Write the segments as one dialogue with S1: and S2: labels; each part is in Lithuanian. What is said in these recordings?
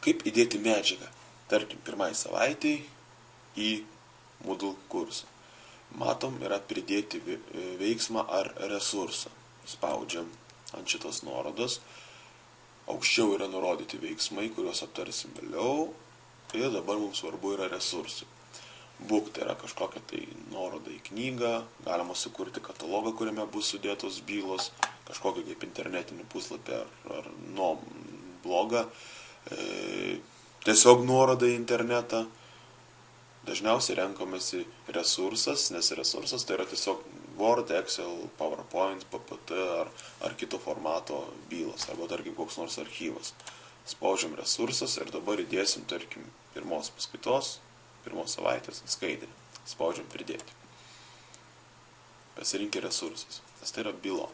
S1: Kaip įdėti medžiagą, tarkim, pirmai savaitei į Moodle kursą. Matom, yra pridėti veiksmą ar resursą. Spaudžiam ant šitos nuorodos. Aukščiau yra nurodyti veiksmai, kuriuos aptarsim vėliau. Ir dabar mums svarbu yra resursai. Book tai yra kažkokia tai nuoroda į knygą, galima sukurti katalogą, kuriame bus sudėtos bylos, kažkokią kaip internetinį puslapį ar blogą, tiesiog nuorodą į internetą. Dažniausiai renkamasi resursas, nes resursas tai yra tiesiog Word, Excel, PowerPoint, PPT ar kito formato bylos, arba tarkim koks nors archyvas. Spaudžiam resursas ir dabar įdėsim, tarkim, pirmos paskaitos, pirmos savaitės skaidrį. Spaudžiam pridėti. Pasirinkti resursas, nes tai yra bylo.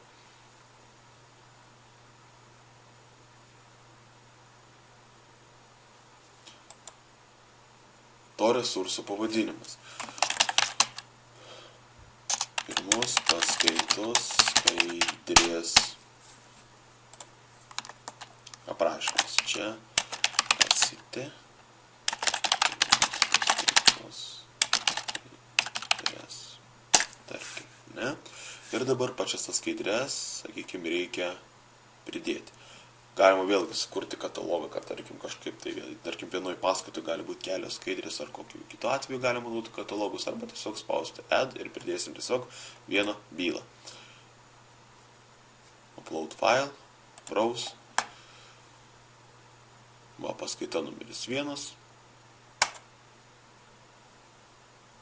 S1: To resurso pavadinimas. Pirmos paskaitos skaidrės aprašymas. Čia rasite paskaitos skaidrės. Tarkim, ne? Ir dabar pačias tas skaidrės, sakykime, reikia pridėti. Galima vėlgi sukurti katalogą, kad tarkim kažkaip tai, tarkim vienoj paskaitoj gali būti kelios skaidrės ar kokiu kitu atveju galima būti katalogus, arba tiesiog spausti add ir pridėsim tiesiog vieną bylą. Upload file, browse, paskaita numeris 1,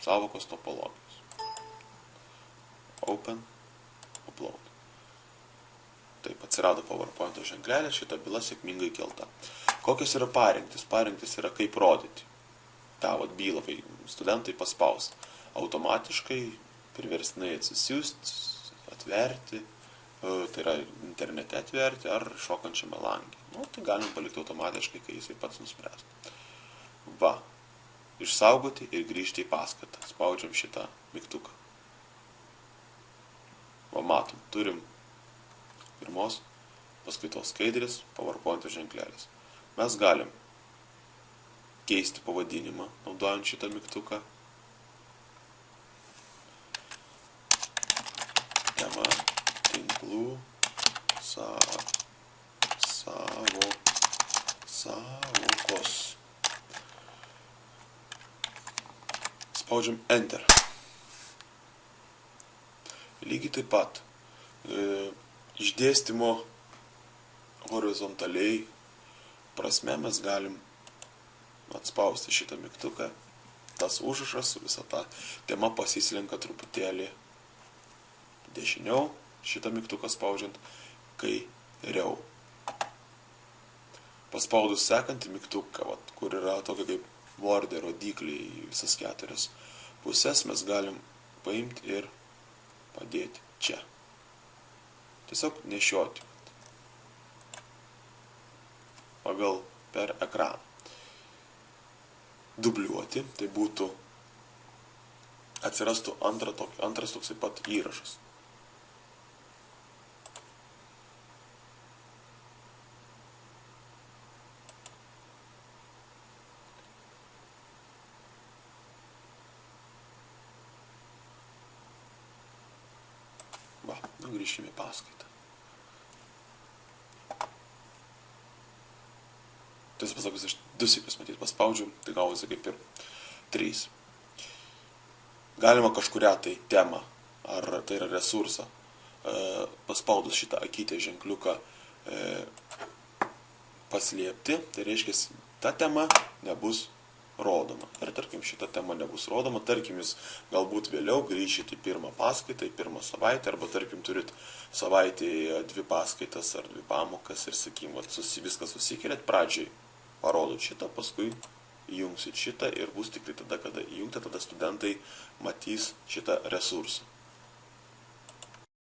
S1: sąvokos topologijos. Open, upload. Taip, atsirado PowerPoint'o ženklelė, šita byla sėkmingai kelta. Kokios yra parinktis? Parinktis yra kaip rodyti. Ta bylą studentai paspaus. Automatiškai, priverstinai atsisiųsti, atverti, tai yra internete atverti ar šokančiame langė. Tai galim palikti automatiškai, kai jisai pats nuspręstų. Išsaugoti ir grįžti į paskaitą. Spaudžiam šitą mygtuką. Matom, turim pirmos paskaitos skaidrės, PowerPoint'o ženklelis. Mes galim keisti pavadinimą, naudojant šitą mygtuką. Tema tinklų sąvokos. Spaudžiam Enter. Lygiai taip pat išdėstymo horizontaliai prasme mes galim atspausti šitą mygtuką. Tas užrašas, visa ta tema pasislenka truputėlį dešiniau, šitą mygtuką spaudžiant kairiau. Paspaudus sekantį mygtuką, kur yra tokia kaip bordė rodikliai į visas 4 pusės, mes galim paimti ir padėti čia. Tiesiog nešioti pagal per ekraną. Dubliuoti, tai būtų atsirastų antras toksai pat įrašas. Grįžkime į paskaitą. Tiesą pasakius, aš 2 sykius matyt paspaudžiu, tai gavosi kaip ir 3. Galima kažkurią tai temą, ar tai yra resursą, paspaudus šitą akytę ženkliuką paslėpti, tai reiškia, ta tema nebus rodoma. Ir tarkim, šita tema nebus rodoma, tarkim, jūs galbūt vėliau grįšite į pirmą paskaitą, į pirmą savaitę, arba tarkim, turit savaitėje 2 paskaitas ar 2 pamokas ir, sakykim, viską susikeliat, pradžiai parodot šitą, paskui įjungsit šitą ir bus tikrai tada, kada įjungti, tada studentai matys šitą resursą.